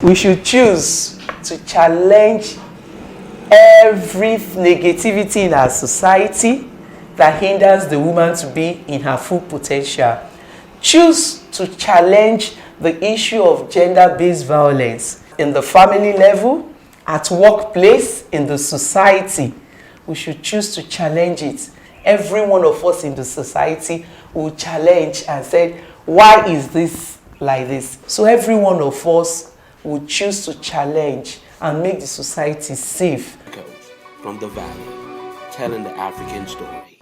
We should choose to challenge every negativity in our society that hinders the woman to be in her full potential. Choose to challenge the issue of gender-based violence in the family level, at workplace, in the society. We should choose to challenge it. Every one of us in the society will challenge and say, why is this like this? So every one of us will choose to challenge and make the society safe. From the Valley, telling the African story.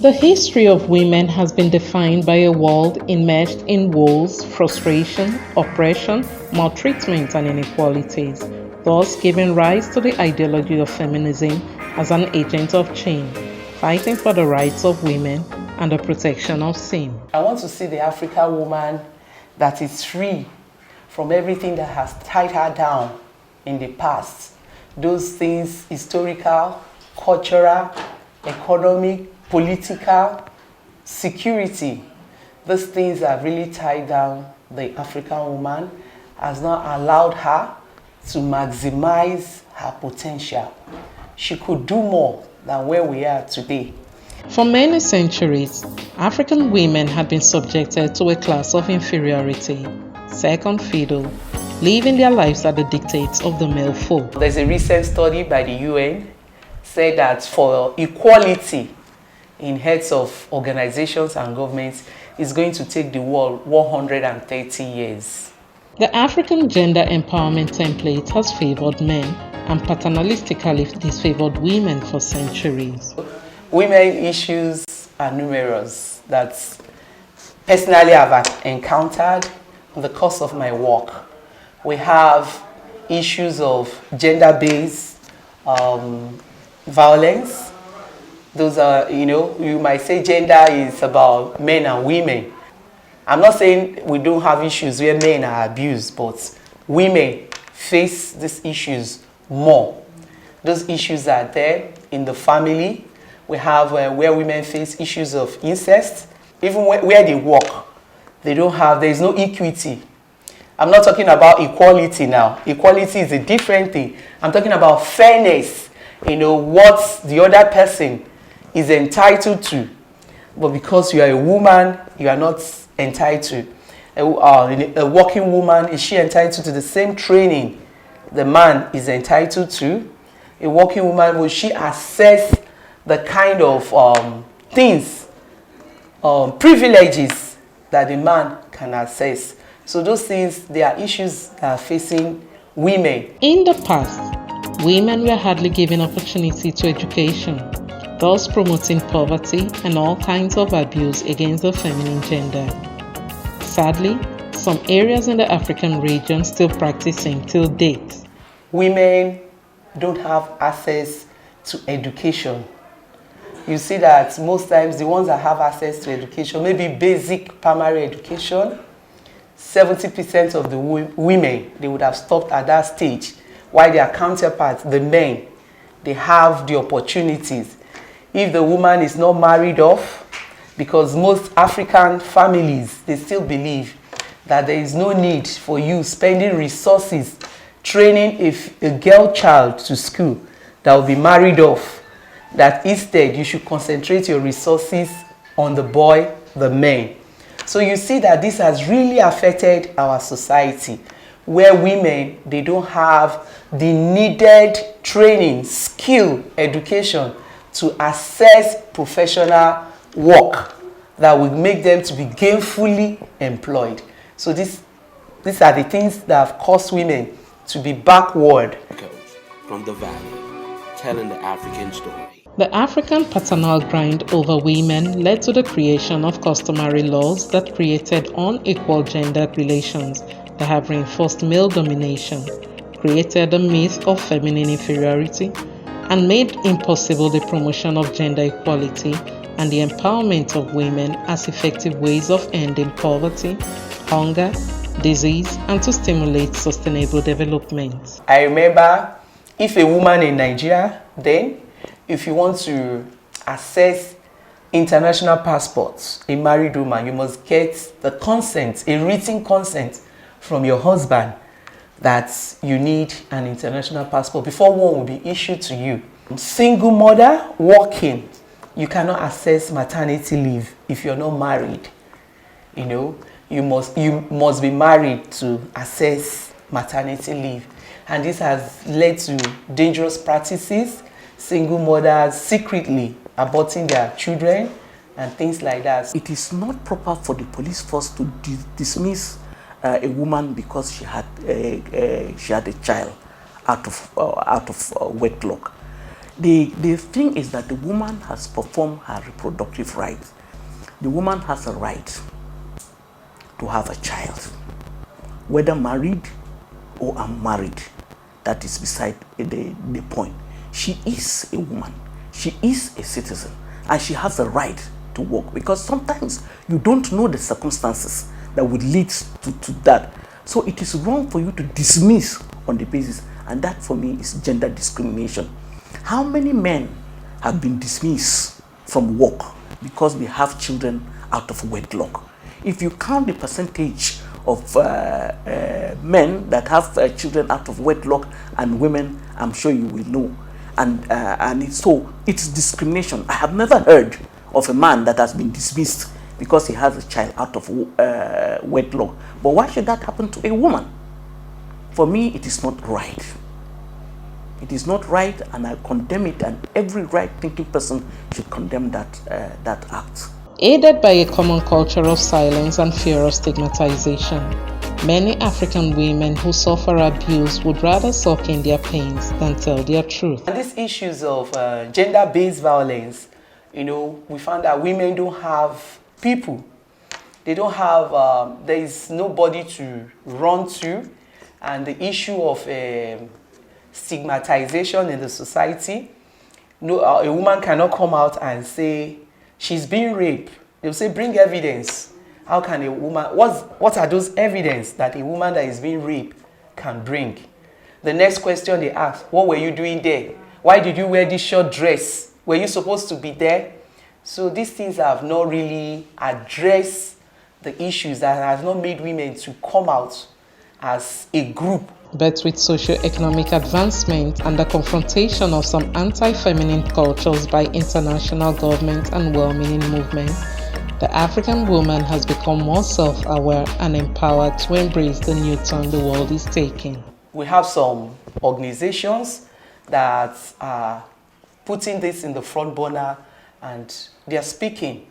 The history of women has been defined by a world immersed in wars, frustration, oppression, maltreatment, and inequalities, thus giving rise to the ideology of feminism as an agent of change, fighting for the rights of women and the protection of sin. I want to see the African woman that is free from everything that has tied her down in the past. Those things, historical, cultural, economic, political, security, those things have really tied down the African woman, has not allowed her to maximize her potential. She could do more than where we are today. For many centuries, African women had been subjected to a class of inferiority, second fiddle, living their lives at the dictates of the male folk. There's a recent study by the UN said that for equality in heads of organizations and governments is going to take the world 130 years. The African gender empowerment template has favored men and paternalistically disfavored women for centuries. Women issues are numerous that personally I've encountered in the course of my work. We have issues of gender-based violence. Those are, you might say gender is about men and women. I'm not saying we don't have issues where men are abused, but women face these issues more. Those issues are there in the family. We have where women face issues of incest. Even where they work, there is no equity. I'm not talking about equality now. Equality is a different thing. I'm talking about fairness. What the other person is entitled to. But because you are a woman, you are not entitled. A working woman, is she entitled to the same training the man is entitled to? A working woman, will she access the kind of things, privileges that the man can access? So those things, they are issues that are facing women. In the past, women were hardly given opportunity to education, thus promoting poverty and all kinds of abuse against the feminine gender. Sadly, some areas in the African region still practicing till date. Women don't have access to education. You see that most times the ones that have access to education, maybe basic primary education, 70% of the women, they would have stopped at that stage, while their counterparts, the men, they have the opportunities. If the woman is not married off, because most African families, they still believe that there is no need for you spending resources training a girl child to school that will be married off, that instead you should concentrate your resources on the boy, the man. So you see that this has really affected our society, where women, they don't have the needed training, skill, education to access professional work that will make them to be gainfully employed. So these are the things that have caused women to be backward. From the Valley, telling the African story. The African paternal grind over women led to the creation of customary laws that created unequal gendered relations that have reinforced male domination, created the myth of feminine inferiority, and made impossible the promotion of gender equality and the empowerment of women as effective ways of ending poverty, hunger, disease, and to stimulate sustainable development. I remember if a woman in Nigeria, then if you want to access international passports, a married woman, you must get the consent, a written consent from your husband that you need an international passport before one will be issued to you. Single mother working, you cannot access maternity leave if you're not married. You know, you must be married to access maternity leave. And this has led to dangerous practices, single mothers secretly aborting their children and things like that. It is not proper for the police force to dismiss a woman because she had a child out of wedlock. The thing is that the woman has performed her reproductive rights. The woman has a right to have a child, whether married or unmarried. That is beside the point. She is a woman. She is a citizen, and she has a right to work, because sometimes you don't know the circumstances that would lead to that. So it is wrong for you to dismiss on the basis, and that for me is gender discrimination. How many men have been dismissed from work because they have children out of wedlock? If you count the percentage of men that have children out of wedlock and women, I'm sure you will know. And so it's discrimination. I have never heard of a man that has been dismissed because he has a child out of wedlock. But why should that happen to a woman? For me, it is not right. It is not right, and I condemn it, and every right-thinking person should condemn that act. Aided by a common culture of silence and fear of stigmatization, many African women who suffer abuse would rather suck in their pains than tell their truth. And these issues of gender-based violence, you know, we found that women don't have people. They don't have, there is nobody to run to. And the issue of stigmatization in the society, a woman cannot come out and say she's being raped. They'll say, bring evidence. How can a woman, what are those evidence that a woman that is being raped can bring? The next question they ask, what were you doing there? Why did you wear this short dress? Were you supposed to be there? So these things have not really addressed the issues, that has not made women to come out as a group. But with socio-economic advancement and the confrontation of some anti-feminine cultures by international governments and well-meaning movements, the African woman has become more self-aware and empowered to embrace the new turn the world is taking. We have some organizations that are putting this in the front burner, and they are speaking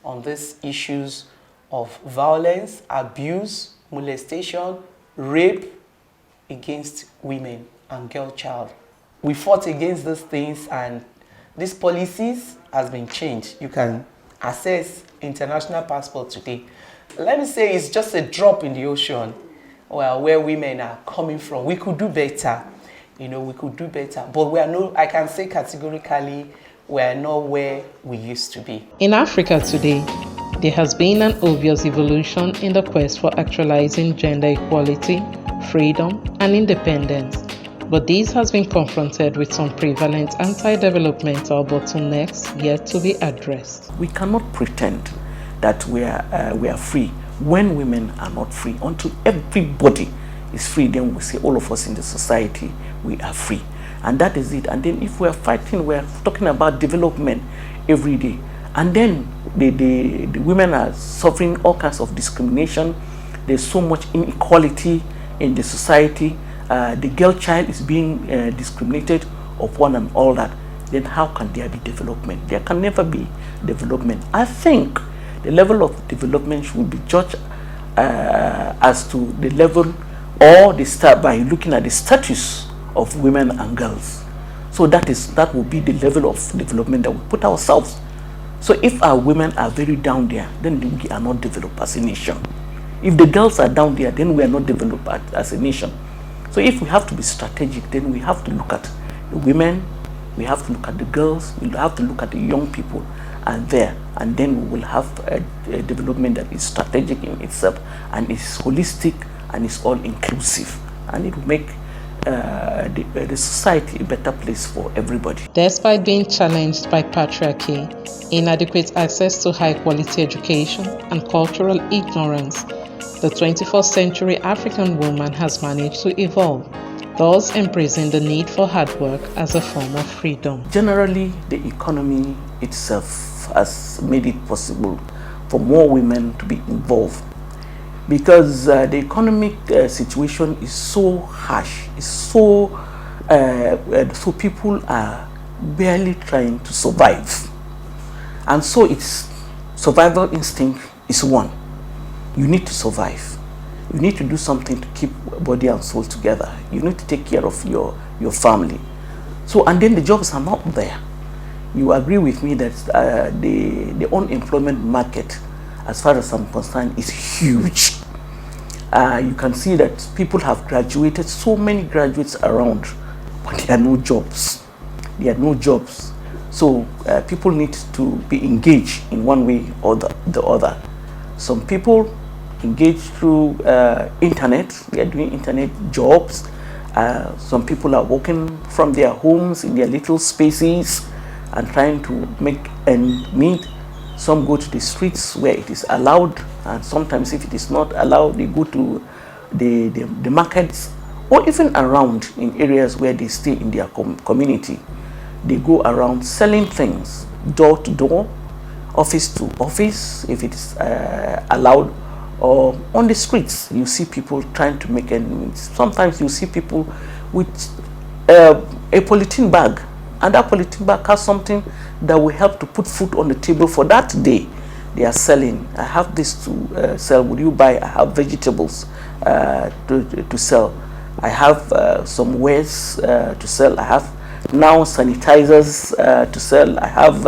on these issues of violence, abuse, molestation, rape against women and girl child. We fought against these things, and these policies has been changed. You can access international passport today. Let me say it's just a drop in the ocean where women are coming from. We could do better. You know, we could do better. But we are not, I can say categorically, we are not where we used to be. In Africa today, there has been an obvious evolution in the quest for actualizing gender equality, freedom, and independence. But this has been confronted with some prevalent anti-developmental bottlenecks yet to be addressed. We cannot pretend that we are free when women are not free. Until everybody is free, then we say all of us in the society, we are free. And that is it. And then if we are fighting, we are talking about development every day. And then the women are suffering all kinds of discrimination. There's so much inequality in the society. The girl child is being discriminated upon and all that. Then how can there be development? There can never be development. I think the level of development should be judged as to the level or the start by looking at the status of women and girls. So that will be the level of development that we put ourselves. So if our women are very down there, then we are not developed as a nation. If the girls are down there, then we are not developed as a nation. So if we have to be strategic, then we have to look at the women, we have to look at the girls, we have to look at the young people and then we will have a development that is strategic in itself and is holistic and is all inclusive, and it will make the society a better place for everybody. Despite being challenged by patriarchy, inadequate access to high quality education, and cultural ignorance, the 21st century African woman has managed to evolve, thus embracing the need for hard work as a form of freedom. Generally, the economy itself has made it possible for more women to be involved, because the economic situation is so harsh, is so people are barely trying to survive, and so it's survival instinct is one. You need to survive. You need to do something to keep body and soul together. You need to take care of your family. So, and then the jobs are not there. You agree with me that the unemployment market, as far as I'm concerned, is huge. You can see that people have graduated, so many graduates around, but there are no jobs. There are no jobs. So people need to be engaged in one way or the other. Some people engage through internet. They are doing internet jobs. Some people are working from their homes in their little spaces and trying to make ends meet. Some go to the streets where it is allowed, and sometimes if it is not allowed, they go to the markets, or even around in areas where they stay in their community. They go around selling things, door to door, office to office, if it is allowed, or on the streets. You see people trying to make ends meet. Sometimes you see people with a polythene bag, and that polythene bag has something that will help to put food on the table for that day. They are selling. I have this to sell. Would you buy? I have vegetables to sell. I have some wares to sell. I have now sanitizers to sell. I have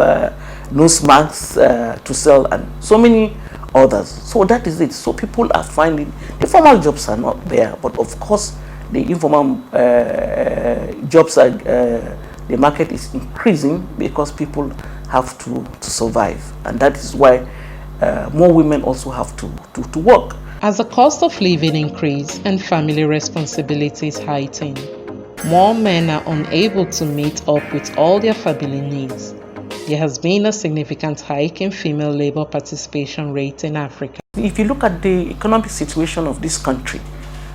nose masks to sell, and so many others. So that is it. So people are finding the formal jobs are not there, but of course the informal jobs are. The market is increasing because people have to survive, and that is why more women also have to work. As the cost of living increase and family responsibilities heighten, more men are unable to meet up with all their family needs. There has been a significant hike in female labor participation rate in Africa. If you look at the economic situation of this country,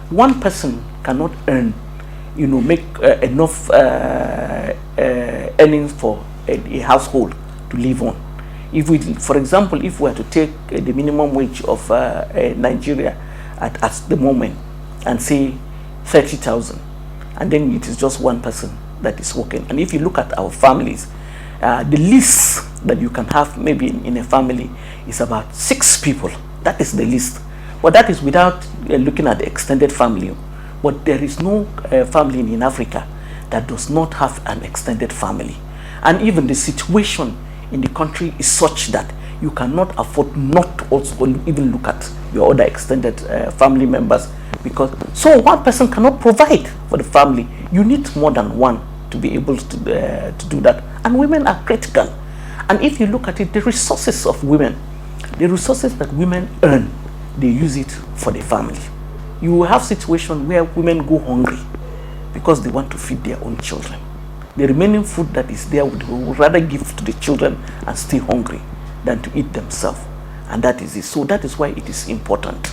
one person cannot earn, make enough earnings for a household to live on. If we, for example, if we were to take the minimum wage of Nigeria at the moment and say 30,000, and then it is just one person that is working, and if you look at our families, the least that you can have maybe in a family is about 6 people. That is the least, but that is without looking at the extended family. But there is no family in Africa that does not have an extended family. And even the situation in the country is such that you cannot afford not to also even look at your other extended family members, because so one person cannot provide for the family. You need more than one to be able to do that. And women are critical. And if you look at it, the resources of women, the resources that women earn, they use it for the family. You will have situations where women go hungry because they want to feed their own children. The remaining food that is there they would rather give to the children and stay hungry than to eat themselves. And that is it. So that is why it is important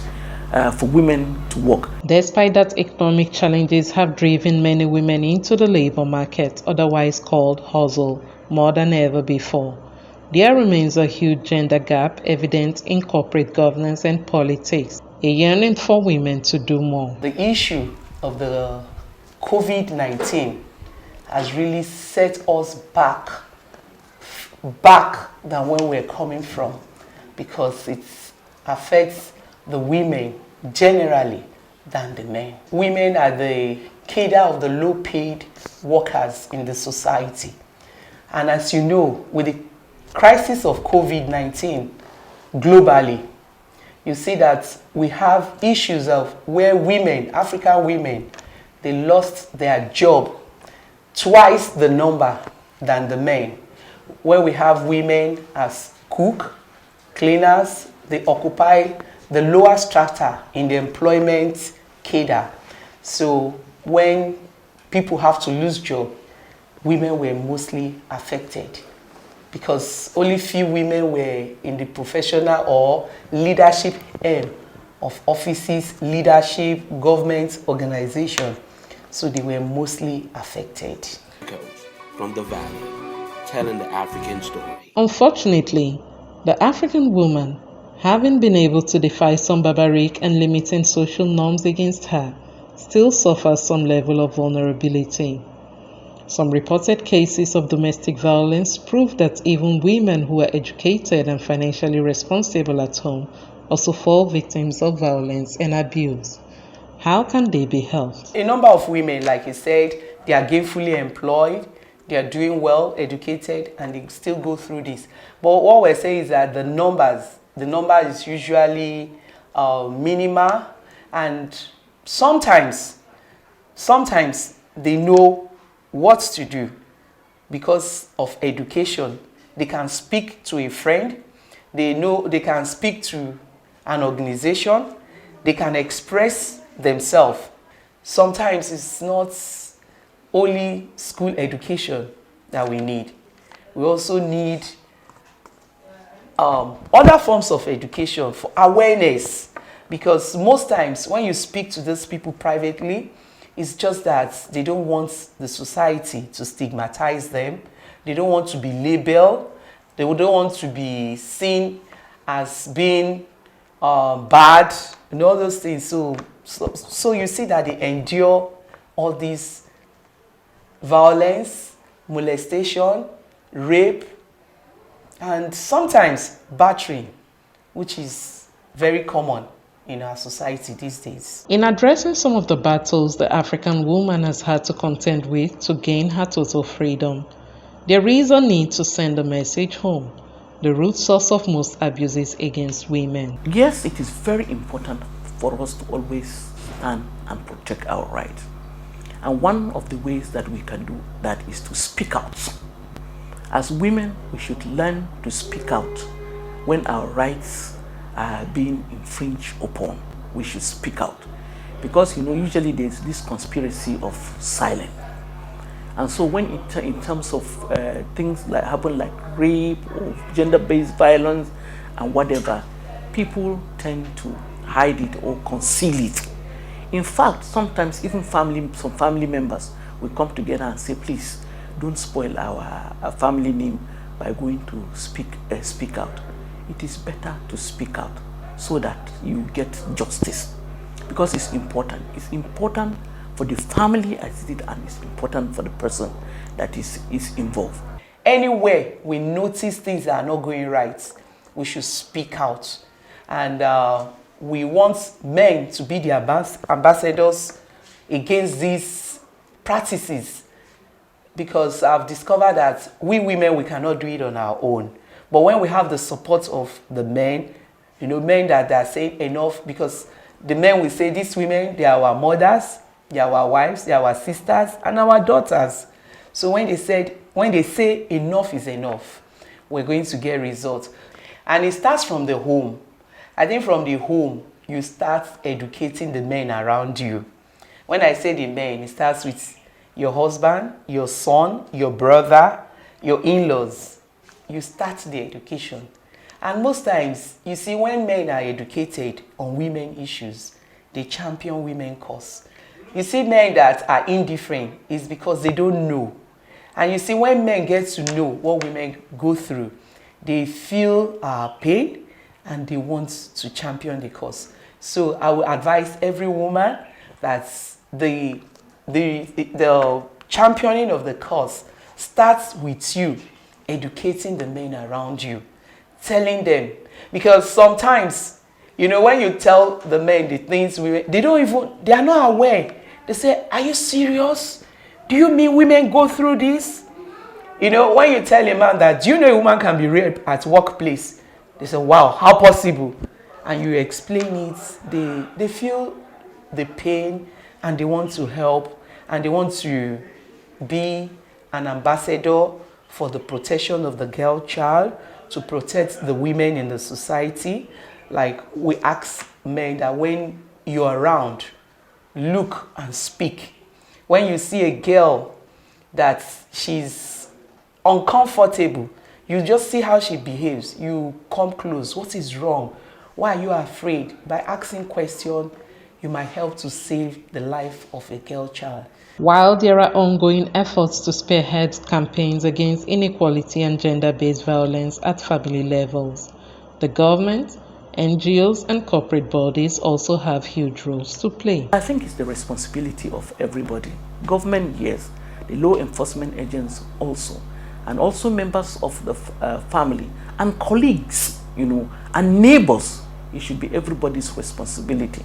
for women to work. Despite that, economic challenges have driven many women into the labor market, otherwise called hustle, more than ever before. There remains a huge gender gap evident in corporate governance and politics, a yearning for women to do more. The issue of the COVID-19 has really set us back than where we're coming from, because it affects the women generally than the men. Women are the cadre of the low-paid workers in the society. And as you know, with the crisis of COVID-19 globally, you see that we have issues of where women, African women, they lost their job twice the number than the men. Where we have women as cook, cleaners, they occupy the lower strata in the employment cadre. So when people have to lose job, women were mostly affected, because only few women were in the professional or leadership of offices, leadership, government, organization. So they were mostly affected. Coach from the Valley, telling the African story. Unfortunately, the African woman, having been able to defy some barbaric and limiting social norms against her, still suffers some level of vulnerability. Some reported cases of domestic violence prove that even women who are educated and financially responsible at home also fall victims of violence and abuse. How can they be helped? A number of women, like you said, they are gainfully employed, they are doing well, educated, and they still go through this. But what we're saying is that the number is usually minimal, and sometimes they know what to do because of education. They can speak to a friend, they can speak to an organization, they can express themselves. Sometimes it's not only school education that we need. We also need other forms of education for awareness, because most times when you speak to these people privately, it's just that they don't want the society to stigmatize them. They don't want to be labeled. They don't want to be seen as being bad and all those things. So you see that they endure all these violence, molestation, rape, and sometimes battery, which is very common in our society these days. In addressing some of the battles the African woman has had to contend with to gain her total freedom, there is a need to send a message home, the root source of most abuses against women. Yes, it is very important for us to always stand and protect our rights. And one of the ways that we can do that is to speak out. As women, we should learn to speak out when our rights are being infringed upon. We should speak out, because usually there's this conspiracy of silence. And so when in terms of things like happen, like rape or gender-based violence and whatever, people tend to hide it or conceal it. In fact, sometimes even some family members will come together and say, please don't spoil our family name by going to speak out. It is better to speak out so that you get justice, because it's important. It's important for the family as it is, and it's important for the person that is involved. Anywhere we notice things that are not going right, we should speak out. And we want men to be the ambassadors against these practices, because I've discovered that we women, we cannot do it on our own. But when we have the support of the men, men that are saying enough, because the men will say, these women, they are our mothers, they are our wives, they are our sisters, and our daughters. So when they say enough is enough, we're going to get results. And it starts from the home. I think from the home, you start educating the men around you. When I say the men, it starts with your husband, your son, your brother, your in-laws. You start the education. And most times, you see, when men are educated on women issues, they champion women cause. You see, men that are indifferent is because they don't know. And you see, when men get to know what women go through, they feel pain and they want to champion the cause. So I will advise every woman that the championing of the cause starts with you educating the men around you, telling them. Because sometimes, when you tell the men the things they are not aware. They say, are you serious? Do you mean women go through this? When you tell a man that, do you know a woman can be raped at workplace? They say, wow, how possible? And you explain it, they feel the pain and they want to help and they want to be an ambassador for the protection of the girl child, to protect the women in the society. Like we ask men that when you're around, look and speak. When you see a girl that she's uncomfortable, you just see how she behaves. You come close. What is wrong? Why are you afraid? By asking questions, you might help to save the life of a girl child. While there are ongoing efforts to spearhead campaigns against inequality and gender-based violence at family levels, the government, NGOs and corporate bodies also have huge roles to play. I think it's the responsibility of everybody. Government, yes, the law enforcement agents also, and also members of the family and colleagues, and neighbors. It should be everybody's responsibility,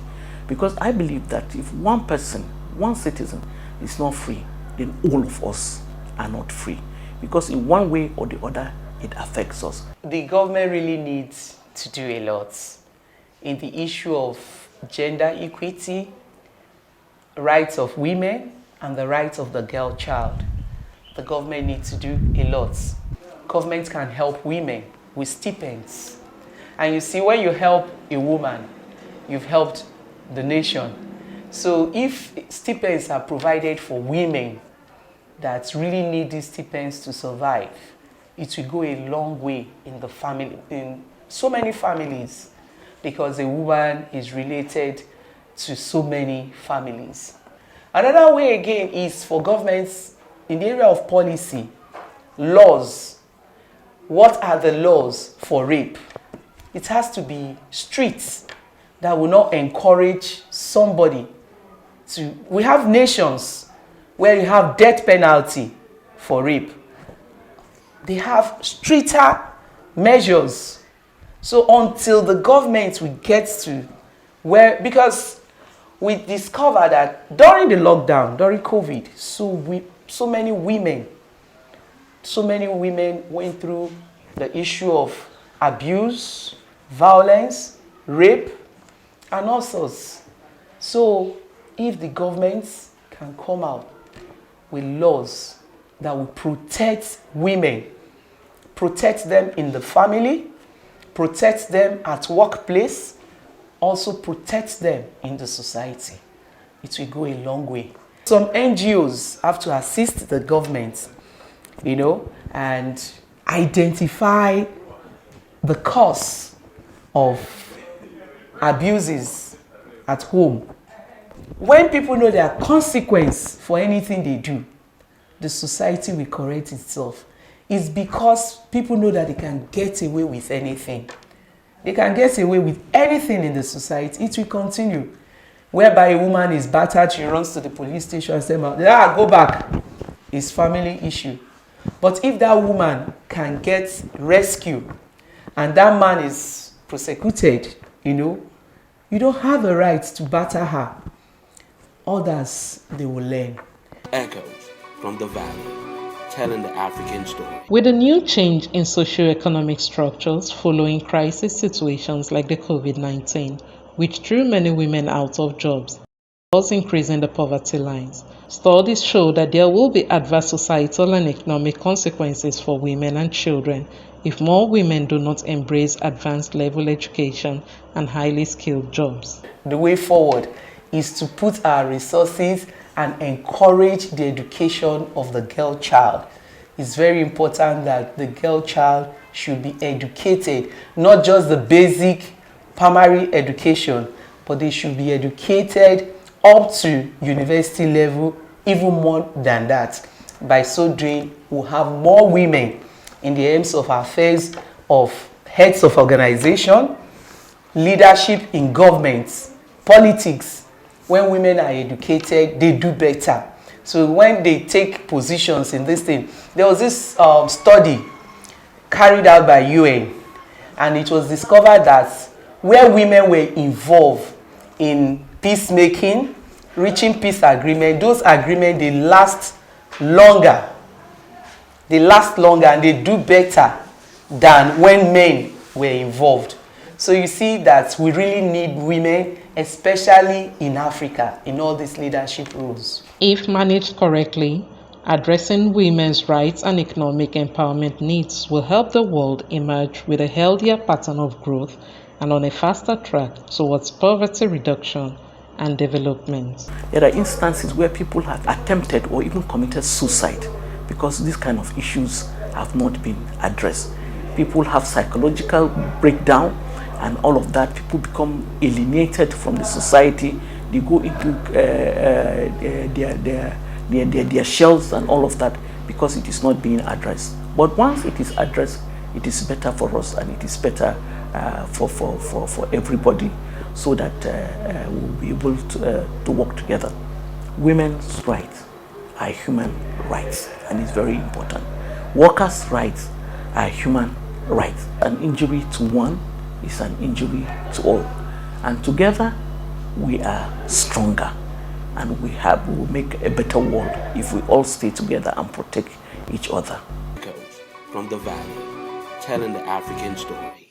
because I believe that if one person, one citizen is not free, then all of us are not free, because in one way or the other it affects us. The government really needs to do a lot in the issue of gender equity, rights of women, and the rights of the girl child. The government needs to do a lot. Government can help women with stipends. And you see, when you help a woman, you've helped the nation. So if stipends are provided for women that really need these stipends to survive, it will go a long way in the family, in so many families, because a woman is related to so many families. Another way again is for governments in the area of policy, laws. What are the laws for rape? It has to be strict, that will not encourage somebody to. We have nations where you have death penalty for rape. They have stricter measures. So until the government will get to where, because we discovered that during the lockdown, during COVID, so many women went through the issue of abuse, violence, rape, and all sorts. So if the governments can come out with laws that will protect women, protect them in the family, protect them at workplace, also protect them in the society, it will go a long way. Some NGOs have to assist the government, and identify the cause of abuses at home. When people know there are consequences for anything they do, the society will correct itself. It's because people know that they can get away with anything. They can get away with anything in the society. It will continue. Whereby a woman is battered, she runs to the police station and says, go back. It's family issue. But if that woman can get rescued and that man is prosecuted, you don't have a right to batter her. Others, they will learn. Echoes from the Valley, telling the African story. With a new change in socio-economic structures following crisis situations like the COVID-19, which threw many women out of jobs, thus increasing the poverty lines, studies show that there will be adverse societal and economic consequences for women and children if more women do not embrace advanced level education and highly skilled jobs. The way forward is to put our resources and encourage the education of the girl child. It's very important that the girl child should be educated, not just the basic primary education, but they should be educated up to university level, even more than that. By so doing, we'll have more women in the aims of affairs of heads of organization, leadership in governments, politics. When women are educated, they do better. So when they take positions in this thing, there was this study carried out by UN, and it was discovered that where women were involved in peacemaking, reaching peace agreement, those agreements, they last longer. They last longer and they do better than when men were involved. So you see that we really need women, especially in Africa, in all these leadership roles. If managed correctly, addressing women's rights and economic empowerment needs will help the world emerge with a healthier pattern of growth and on a faster track towards poverty reduction and development. There are instances where people have attempted or even committed suicide because these kind of issues have not been addressed. People have psychological breakdown and all of that. People become alienated from the society. They go into their shells and all of that because it is not being addressed. But once it is addressed, it is better for us, and it is better for everybody, so that we'll be able to work together. Women's rights are human rights, and it's very important. Workers' rights are human rights. An injury to one is an injury to all, and together we are stronger, and we will make a better world if we all stay together and protect each other. Coach from the Valley, telling the African story.